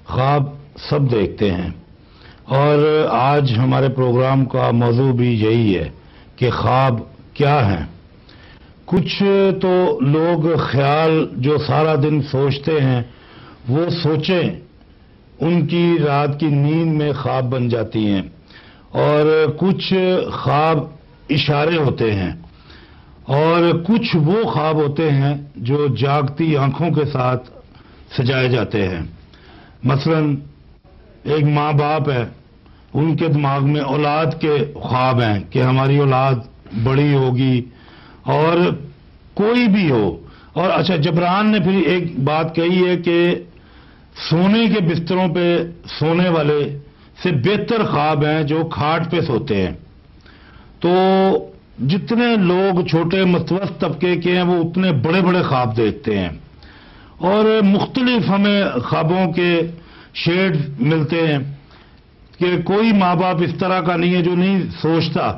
خواب سب دیکھتے ہیں، اور آج ہمارے پروگرام کا موضوع بھی یہی ہے کہ خواب کیا ہیں۔ کچھ تو لوگ خیال جو سارا دن سوچتے ہیں وہ سوچیں ان کی رات کی نیند میں خواب بن جاتی ہیں، اور کچھ خواب اشارے ہوتے ہیں، اور کچھ وہ خواب ہوتے ہیں جو جاگتی آنکھوں کے ساتھ سجائے جاتے ہیں۔ مثلا ایک ماں باپ ہے، ان کے دماغ میں اولاد کے خواب ہیں کہ ہماری اولاد بڑی ہوگی، اور کوئی بھی ہو۔ اور اچھا، جبران نے پھر ایک بات کہی ہے کہ سونے کے بستروں پہ سونے والے سے بہتر خواب ہیں جو کھاٹ پہ سوتے ہیں۔ تو جتنے لوگ چھوٹے متوسط طبقے کے ہیں وہ اتنے بڑے بڑے خواب دیکھتے ہیں، اور مختلف ہمیں خوابوں کے شیڈ ملتے ہیں کہ کوئی ماں باپ اس طرح کا نہیں ہے جو نہیں سوچتا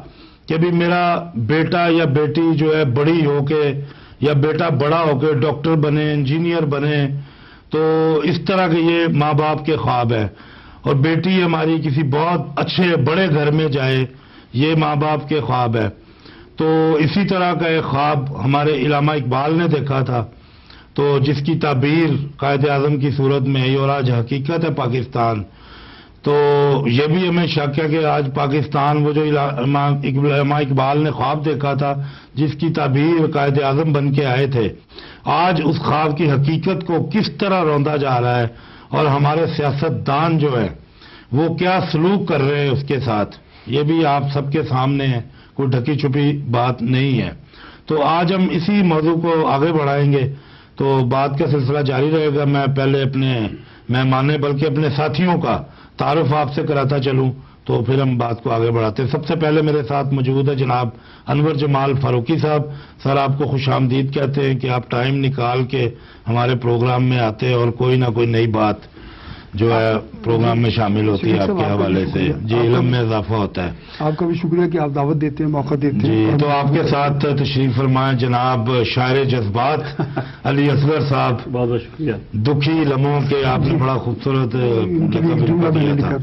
کہ بھی میرا بیٹا یا بیٹی جو ہے بڑی ہو کے، یا بیٹا بڑا ہو کے ڈاکٹر بنے، انجینئر بنے، تو اس طرح کے یہ ماں باپ کے خواب ہیں۔ اور بیٹی ہماری کسی بہت اچھے بڑے گھر میں جائے، یہ ماں باپ کے خواب ہے۔ تو اسی طرح کا ایک خواب ہمارے علامہ اقبال نے دیکھا تھا، تو جس کی تعبیر قائد اعظم کی صورت میں ہے، اور آج حقیقت ہے پاکستان۔ تو یہ بھی ہمیں شک ہے کہ آج پاکستان وہ جو علامہ اقبال نے خواب دیکھا تھا، جس کی تعبیر قائد اعظم بن کے آئے تھے، آج اس خواب کی حقیقت کو کس طرح روندا جا رہا ہے، اور ہمارے سیاستدان جو ہے وہ کیا سلوک کر رہے ہیں اس کے ساتھ، یہ بھی آپ سب کے سامنے ہے، کوئی ڈھکی چھپی بات نہیں ہے۔ تو آج ہم اسی موضوع کو آگے بڑھائیں گے، تو بات کا سلسلہ جاری رہے گا۔ میں پہلے اپنے مہمان بلکہ اپنے ساتھیوں کا تعارف آپ سے کراتا چلوں، تو پھر ہم بات کو آگے بڑھاتے ہیں۔ سب سے پہلے میرے ساتھ موجود ہے جناب انور جمال فاروقی صاحب۔ سر، آپ کو خوش آمدید کہتے ہیں کہ آپ ٹائم نکال کے ہمارے پروگرام میں آتے ہیں اور کوئی نہ کوئی نئی بات جو ہے پروگرام میں شامل ہوتی ہے آپ کے حوالے سے۔ جی، علم میں اضافہ ہوتا ہے۔ آپ کا بھی شکریہ کہ آپ دعوت دیتے ہیں، موقع دیتے ہیں۔ جی، تو آپ کے ساتھ تشریف فرمائیں جناب شاعر جذبات علی اصغر صاحب۔ بہت بہت شکریہ۔ دکھی لمحوں کے آپ نے بڑا خوبصورت بہت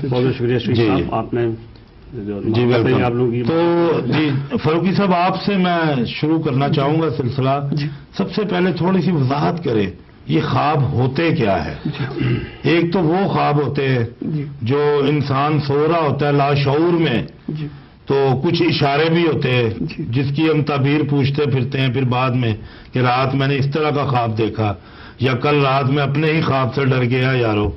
بہت شکریہ شریف صاحب، آپ نے جی ویلکم۔ تو جی فاروقی صاحب، آپ سے میں شروع کرنا چاہوں گا سلسلہ۔ سب سے پہلے تھوڑی سی وضاحت کریں، یہ خواب ہوتے کیا ہے؟ ایک تو وہ خواب ہوتے ہیں جو انسان سو رہا ہوتا ہے لاشعور میں، تو کچھ اشارے بھی ہوتے ہیں جس کی ہم تعبیر پوچھتے پھرتے ہیں پھر بعد میں کہ رات میں نے اس طرح کا خواب دیکھا، یا کل رات میں اپنے ہی خواب سے ڈر گیا یارو۔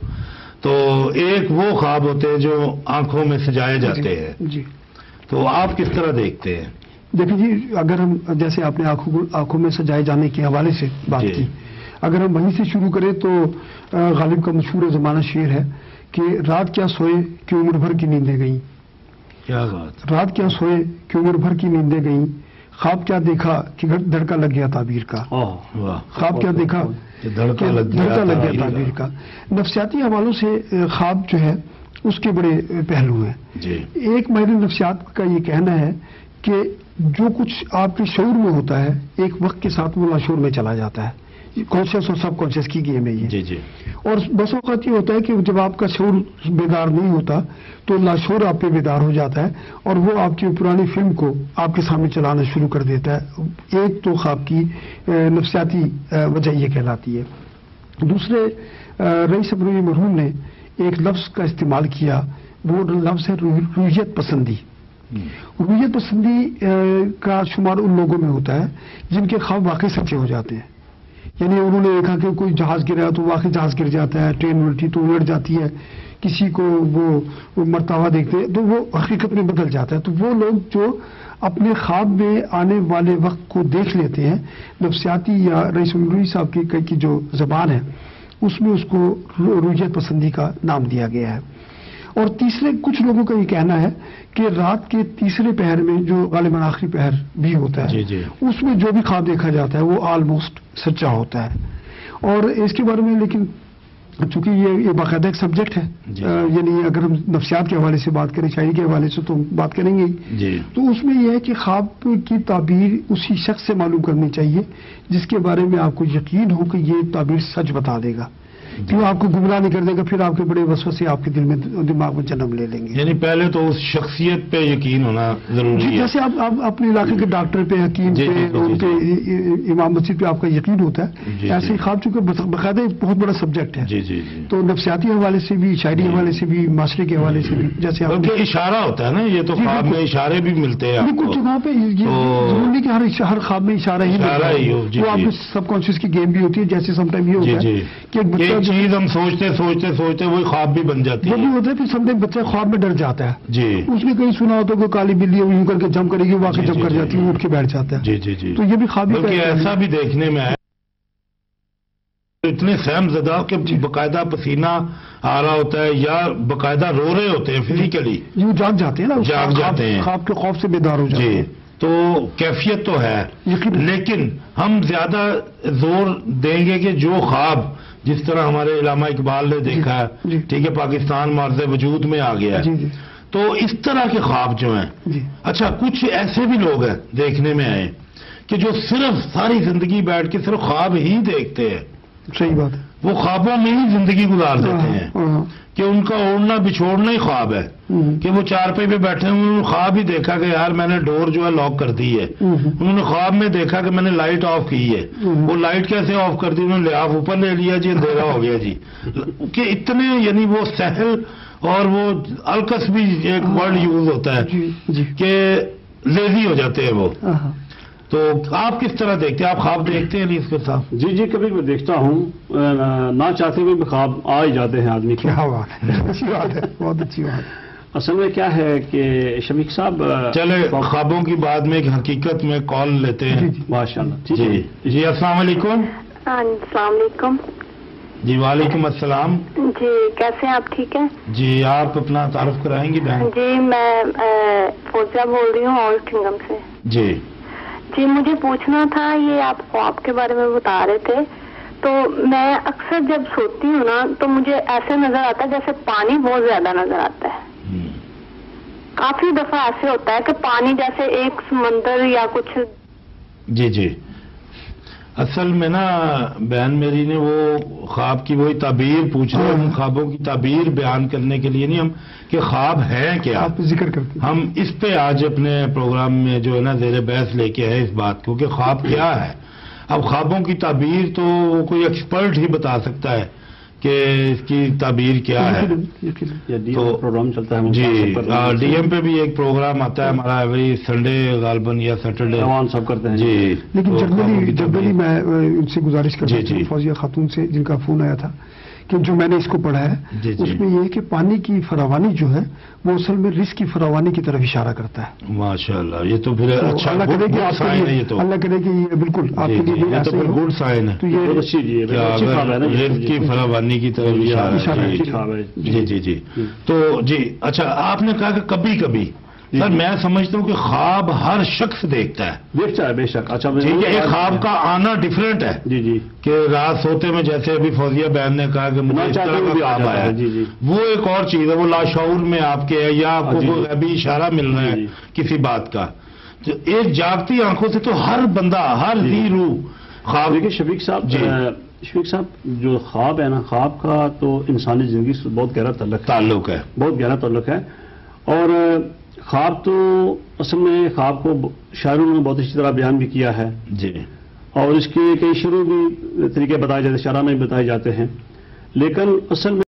تو ایک وہ خواب ہوتے ہیں جو آنکھوں میں سجائے جاتے ہیں، تو آپ کس طرح دیکھتے ہیں؟ دیکھیں جی، اگر ہم جیسے آپ نے آنکھوں میں سجائے جانے کے حوالے سے بات کی، اگر ہم وہیں سے شروع کریں تو غالب کا مشہور زمانہ شعر ہے کہ رات کیا سوئے کہ عمر بھر کی نیندیں گئیں۔ کیا بات! رات کیا سوئے کہ عمر بھر کی نیندیں گئیں، خواب کیا دیکھا کہ دھڑکا لگ گیا تعبیر کا۔ خواب کیا دیکھا کہ دھڑکا لگ گیا تعبیر کا۔ نفسیاتی حوالوں سے خواب جو ہے اس کے بڑے پہلو ہیں۔ ایک ماہر نفسیات کا یہ کہنا ہے کہ جو کچھ آپ کے شعور میں ہوتا ہے ایک وقت کے ساتھ وہ لاشعور میں چلا جاتا ہے۔ کانشیس اور سب کانشیس کی گیم ہے یہ۔ جی۔ اور بس اوقات یہ ہوتا ہے کہ جب آپ کا شعور بیدار نہیں ہوتا تو لاشعور آپ پہ بیدار ہو جاتا ہے، اور وہ آپ کی پرانی فلم کو آپ کے سامنے چلانا شروع کر دیتا ہے۔ ایک تو خواب کی نفسیاتی وجہ یہ کہلاتی ہے۔ دوسرے، رئیس ابروی مرحوم نے ایک لفظ کا استعمال کیا، وہ لفظ ہے رویت پسندی۔ رویت پسندی کا شمار ان لوگوں میں ہوتا ہے جن کے خواب واقعی سچے ہو جاتے ہیں۔ یعنی انہوں نے دیکھا کہ کوئی جہاز گرا تو واقعی جہاز گر جاتا ہے، ٹرین الٹی تو الٹ جاتی ہے، کسی کو وہ مرتا ہوا دیکھتے ہیں تو وہ حقیقت میں بدل جاتا ہے۔ تو وہ لوگ جو اپنے خواب میں آنے والے وقت کو دیکھ لیتے ہیں، نفسیاتی یا رئیس الروی صاحب کی جو زبان ہے اس میں اس کو رویت پسندی کا نام دیا گیا ہے۔ اور تیسرے کچھ لوگوں کا یہ کہنا ہے کہ رات کے تیسرے پہر میں جو غالباً آخری پہر بھی ہوتا ہے، اس میں جو بھی خواب دیکھا جاتا ہے وہ آلموسٹ سچا ہوتا ہے۔ اور اس کے بارے میں لیکن چونکہ یہ باقاعدہ ایک سبجیکٹ ہے، یعنی اگر ہم نفسیات کے حوالے سے بات کریں، شاعری کے حوالے سے تو بات کریں گے تو اس میں یہ ہے کہ خواب کی تعبیر اسی شخص سے معلوم کرنی چاہیے جس کے بارے میں آپ کو یقین ہو کہ یہ تعبیر سچ بتا دے گا۔ کہ وہ آپ کو گمراہ نہیں کر دے گا، پھر آپ کے بڑے وسوسے آپ کے دل میں دماغ میں جنم لے لیں گے. یعنی پہلے تو اس شخصیت پہ یقین ہونا ضروری ہے. جیسے آپ اپنے علاقے کے ڈاکٹر پہ، حکیم پہ، ان پہ، امام مسجد پہ آپ کا یقین ہوتا ہے، ایسے ہی خواب چونکہ باقاعدہ ایک بہت بڑا سبجیکٹ ہے. جی جی جی. تو نفسیاتی حوالے سے بھی، شاعری حوالے سے بھی، معاشرے کے حوالے سے بھی، جیسے آپ بلکہ اشارہ ہوتا ہے نا، یہ تو خواب میں اشارے بھی ملتے ہیں. کچھ جگہوں پہ ضروری کہ ہر خواب میں اشارہ ہی ہو. وہ آپ سب کانشیس کی گیم بھی ہوتی ہے. جیسے سم ٹائم یہ ہوتا ہے کہ ایک چیز ہم سوچتے وہی خواب بھی بن جاتی ہے. وہ بھی ہوتا ہے پھر سم ٹائم بچہ خواب میں ڈر جاتا ہے. جی. اس نے کہیں سنا ہوتا ہے کوئی کالی بلی یوں کر کے جمپ کرے گی، واقعی جمپ کر جاتی ہے، اٹھ کے بیٹھ جاتا ہے. جی جی جی. تو یہ بھی خواب ایسا بھی دیکھنے میں آیا، اتنے سہم زدہ کہ باقاعدہ پسینہ آ رہا ہوتا ہے یا باقاعدہ رو رہے ہوتے ہیں فزیکلی. وہ جاگ جاتے ہیں نا، جاگ جاتے ہیں، خواب کے خوف سے بیدار ہو جاتے ہیں. تو کیفیت تو ہے، لیکن ہم زیادہ زور دیں گے کہ جو خواب جس طرح ہمارے علامہ اقبال نے دیکھا ہے، ٹھیک ہے، پاکستان مرز وجود میں آ گیا ہے، تو اس طرح کے خواب جو ہیں. اچھا، کچھ ایسے بھی لوگ ہیں دیکھنے میں آئے کہ جو صرف ساری زندگی بیٹھ کے صرف خواب ہی دیکھتے ہیں. صحیح بات ہے. وہ خوابوں میں ہی زندگی گزار دیتے ہیں کہ ان کا اوڑھنا بچھوڑنا ہی خواب ہے، کہ وہ چارپائی پہ بیٹھے ہوئے، انہوں نے خواب ہی دیکھا کہ یار میں نے ڈور جو ہے لاک کر دی ہے. انہوں نے خواب میں دیکھا کہ میں نے لائٹ آف کی ہے. وہ لائٹ کیسے آف کر دی؟ انہوں نے لحاف اوپر لے لیا جی، اندھیرا ہو گیا جی. کہ اتنے یعنی وہ سہل اور وہ الکس بھی ایک ورڈ یوز ہوتا ہے کہ لیزی ہو جاتے ہیں وہ. تو آپ کس طرح دیکھتے ہیں؟ آپ خواب دیکھتے ہیں نہیں اس کے ساتھ؟ جی جی، کبھی میں دیکھتا ہوں، نہ چاہتے ہوئے بھی خواب آ ہی جاتے ہیں آدمی کو. کیا بات ہے، اچھی بات ہے، بہت اچھی بات ہے. اصل میں کیا ہے کہ شفیق صاحب، چلے خوابوں کی بعد میں ایک حقیقت میں کال لیتے ہیں. ماشاء اللہ. جی جی، السلام علیکم. السلام علیکم. جی وعلیکم السلام. جی کیسے ہیں آپ؟ ٹھیک ہے جی. آپ اپنا تعارف کرائیں گی بہن؟ جی میں فوزیہ بول رہی ہوں اولڈ کنگڈم سے. جی جی، مجھے پوچھنا تھا، یہ آپ خواب کے بارے میں بتا رہے تھے، تو میں اکثر جب سوتی ہوں نا تو مجھے ایسے نظر آتا ہے جیسے پانی بہت زیادہ نظر آتا ہے. کافی دفعہ ایسے ہوتا ہے کہ پانی جیسے ایک سمندر یا کچھ. جی جی. اصل میں نا بہن میری نے وہ خواب کی وہی تعبیر پوچھ رہے ہیں. خوابوں کی تعبیر بیان کرنے کے لیے نہیں، ہم کہ خواب ہے کیا، آپ ذکر کرتے ہیں. ہم اس پہ آج اپنے پروگرام میں جو ہے نا زیر بحث لے کے ہے اس بات کو کہ خواب کیا ہے. اب خوابوں کی تعبیر تو کوئی ایکسپرٹ ہی بتا سکتا ہے کہ اس کی تعبیر کیا ہے. تو پروگرام چلتا ہے جی، ڈی ایم پہ بھی ایک پروگرام آتا ہے ہمارا ایوری سنڈے غالباً یا سیٹرڈے سب کرتے ہیں. جی. لیکن جنرلی میں ان سے گزارش کرتا ہوں فوزیہ خاتون سے جن کا فون آیا تھا کہ جو میں نے اس کو پڑھا ہے اس میں یہ کہ پانی کی فراوانی جو ہے وہ اصل میں رزق کی فراوانی کی طرف اشارہ کرتا ہے. ماشاءاللہ، یہ تو پھر اچھا اللہ کرے کہ آپ کے لیے، اللہ کرے کہ یہ بالکل آپ کے لیے یہ تو پھر گڈ سائن ہے. تو یہ رزق کی فراوانی کی طرف اشارہ ہے. جی جی جی. تو جی اچھا، آپ نے کہا کہ کبھی کبھی سر میں سمجھتا ہوں کہ خواب ہر شخص دیکھتا ہے. بے شک. اچھا، ایک خواب کا آنا ڈفرینٹ ہے. جی جی. کہ رات سوتے میں جیسے ابھی فوزیہ بہن نے کہا کہ مجھے اس طرح کا خواب آیا ہے، وہ ایک اور چیز ہے، وہ لاشعور میں آپ کے ہے یا آپ کو کوئی غیبی اشارہ مل رہا ہے کسی بات کا. تو ایک جاگتی آنکھوں سے تو ہر بندہ، ہر ذی روح خواب. دیکھیے شفیق صاحب، شفیق صاحب جو خواب ہے نا، خواب کا تو انسانی زندگی سے بہت گہرا تعلق ہے، بہت گہرا تعلق ہے. اور خواب تو اصل میں خواب کو شاعروں نے بہت اچھی طرح بیان بھی کیا ہے. جی. اور اس کے کئی شروع بھی طریقے بتائے جاتے ہیں، شاعرانہ بھی بتائے جاتے ہیں، لیکن اصل میں